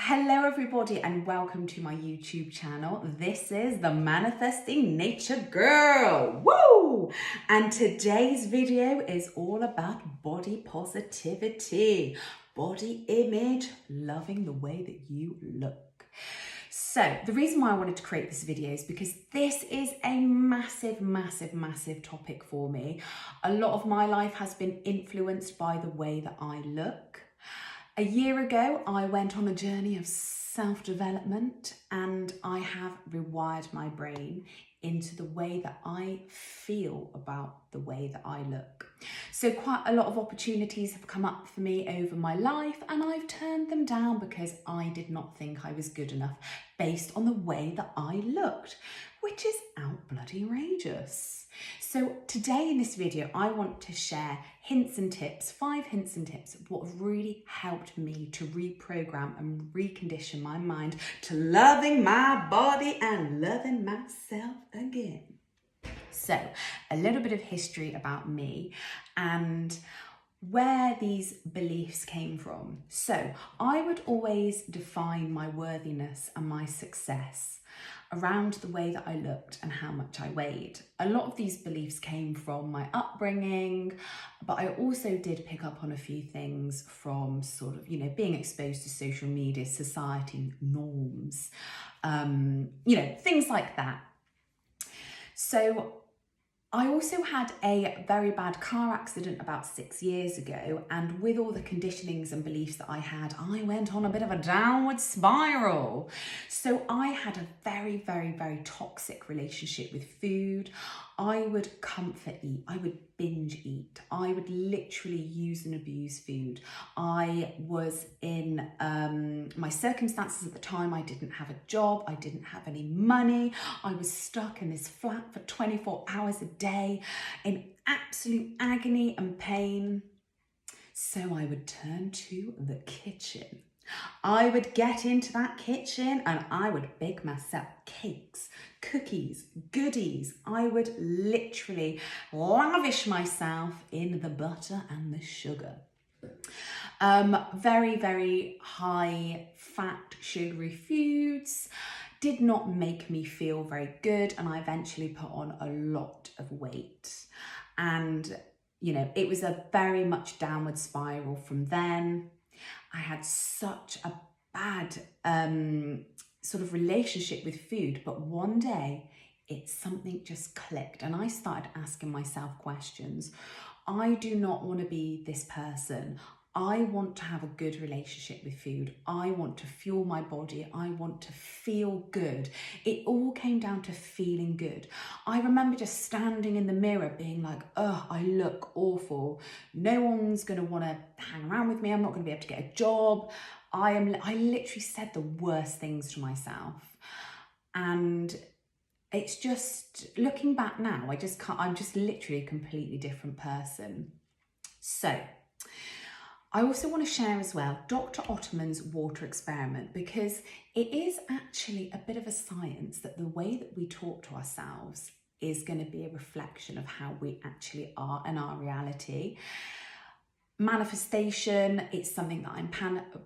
Hello everybody and welcome to my YouTube channel. This is the Manifesting Nature Girl. Woo! And today's video is all about body positivity, body image, loving the way that you look. So the reason why I wanted to create this video is because this is a massive topic for me. A lot of my life has been influenced by the way that I look. A year ago, I went on a journey of self-development and I have rewired my brain into the way that I feel about the way that I look. So quite a lot of opportunities have come up for me over my life and I've turned them down because I did not think I was good enough based on the way that I looked, which is out-bloody-rageous. So today in this video, I want to share hints and tips, 5 hints and tips of what have really helped me to reprogram and recondition my mind to loving my body and loving myself again. So a little bit of history about me and where these beliefs came from. So I would always define my worthiness and my success around the way that I looked and how much I weighed. A lot of these beliefs came from my upbringing, but I also did pick up on a few things from sort of, being exposed to social media, society norms, things like that. So I also had a very bad car accident about 6 years ago, and with all the conditionings and beliefs that I had, I went on a bit of a downward spiral. So I had a very toxic relationship with food. I would comfort eat, I would binge eat, I would literally use and abuse food. I was in my circumstances at the time, I didn't have a job, I didn't have any money, I was stuck in this flat for 24 hours a day in absolute agony and pain. So I would turn to the kitchen. I would get into that kitchen and I would bake myself cakes, cookies, goodies. I would literally lavish myself in the butter and the sugar. Very high fat, sugary foods did not make me feel very good, and I eventually put on a lot of weight. And, it was a very much downward spiral from then. I had such a bad sort of relationship with food, but one day something just clicked and I started asking myself questions. I do not want to be this person. I want to have a good relationship with food. I want to fuel my body. I want to feel good. It all came down to feeling good. I remember just standing in the mirror being like, oh, I look awful. No one's going to want to hang around with me. I'm not going to be able to get a job. I literally said the worst things to myself. And it's just, looking back now, I'm just literally a completely different person. So I also want to share as well Dr. Ottoman's water experiment, because it is actually a bit of a science that the way that we talk to ourselves is going to be a reflection of how we actually are and our reality. Manifestation, it's something that I'm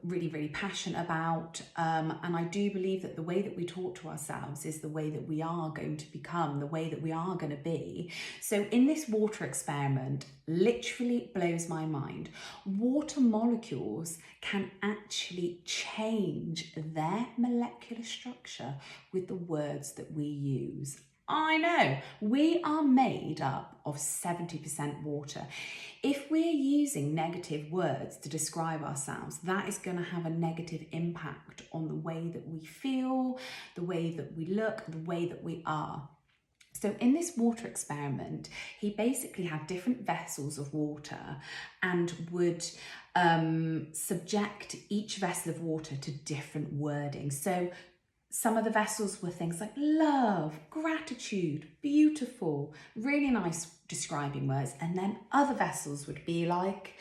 really passionate about, and I do believe that the way that we talk to ourselves is the way that we are going to become, the way that we are going to be. So in this water experiment, literally blows my mind. Water molecules can actually change their molecular structure with the words that we use. I know, we are made up of 70% water. If we're using negative words to describe ourselves, that is going to have a negative impact on the way that we feel, the way that we look, the way that we are. So in this water experiment, he basically had different vessels of water and would subject each vessel of water to different wording. So some of the vessels were things like love, gratitude, beautiful, really nice describing words. And then other vessels would be like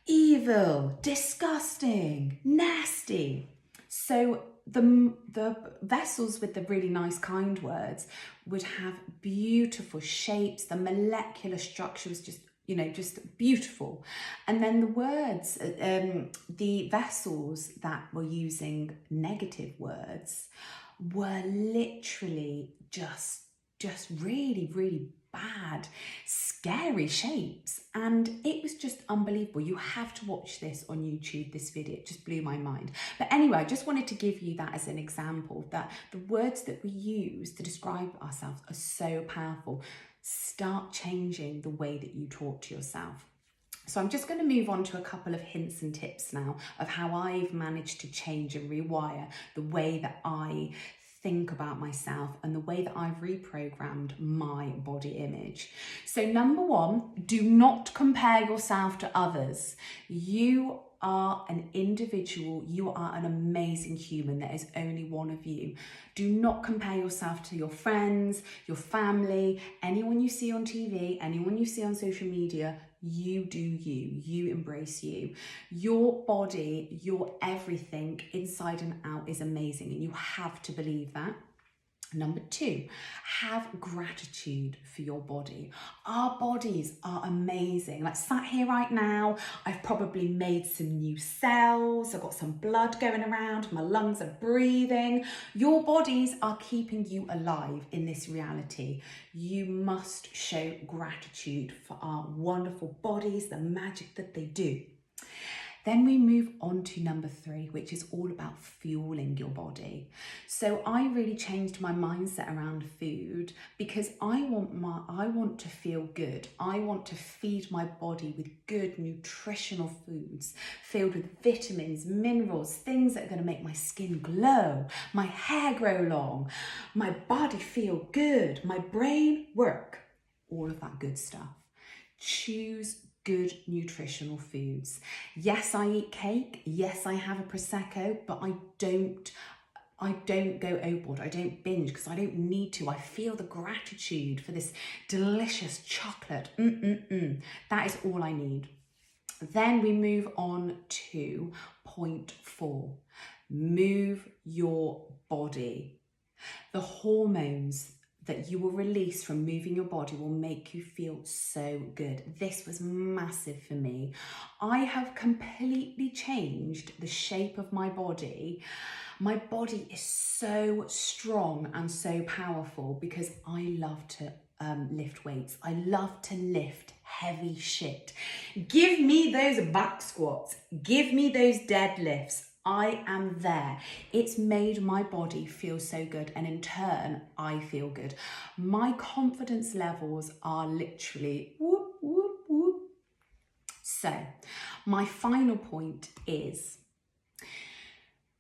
evil, disgusting, nasty. So the vessels with the really nice kind words would have beautiful shapes. The molecular structure was just just beautiful. And then the words, the vessels that were using negative words were literally just really, really bad, scary shapes. And it was just unbelievable. You have to watch this on YouTube, this video. It just blew my mind. But anyway, I just wanted to give you that as an example, that the words that we use to describe ourselves are so powerful. Start changing the way that you talk to yourself. So I'm just going to move on to a couple of hints and tips now of how I've managed to change and rewire the way that I think about myself and the way that I've reprogrammed my body image. So number one, do not compare yourself to others. You are an individual. You are an amazing human. There is only one of you. Do not compare yourself to your friends, your family, anyone you see on TV, anyone you see on social media. You do you. You embrace you. Your body, your everything inside and out is amazing, and you have to believe that. Number two, have gratitude for your body. Our bodies are amazing. Like sat here right now, I've probably made some new cells. I've got some blood going around. My lungs are breathing. Your bodies are keeping you alive in this reality. You must show gratitude for our wonderful bodies, the magic that they do. Then we move on to number three, which is all about fueling your body. So I really changed my mindset around food because I want to feel good. I want to feed my body with good nutritional foods filled with vitamins, minerals, things that are going to make my skin glow, my hair grow long, my body feel good, my brain work, all of that good stuff. Choose good nutritional foods. Yes, I eat cake. Yes, I have a Prosecco, but I don't go overboard. I don't binge because I don't need to. I feel the gratitude for this delicious chocolate. That is all I need. Then we move on to point 4. Move your body. The hormones that you will release from moving your body will make you feel so good. This was massive for me. I have completely changed the shape of my body. My body is so strong and so powerful because I love to lift weights. I love to lift heavy shit. Give me those back squats. Give me those deadlifts. I am there. It's made my body feel so good, and in turn, I feel good. My confidence levels are literally whoop, whoop, whoop. So, my final point is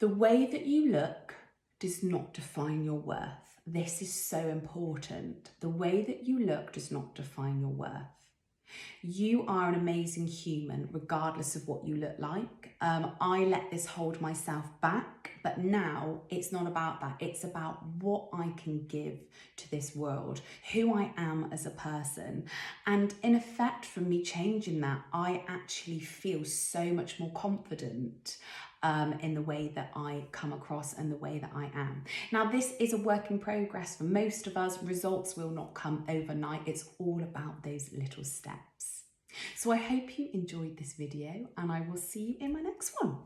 the way that you look does not define your worth. This is so important. The way that you look does not define your worth. You are an amazing human, regardless of what you look like. I let this hold myself back, but now it's not about that. It's about what I can give to this world, who I am as a person. And in effect, from me changing that, I actually feel so much more confident in the way that I come across and the way that I am. Now, this is a work in progress for most of us. Results will not come overnight. It's all about those little steps. So I hope you enjoyed this video, and I will see you in my next one.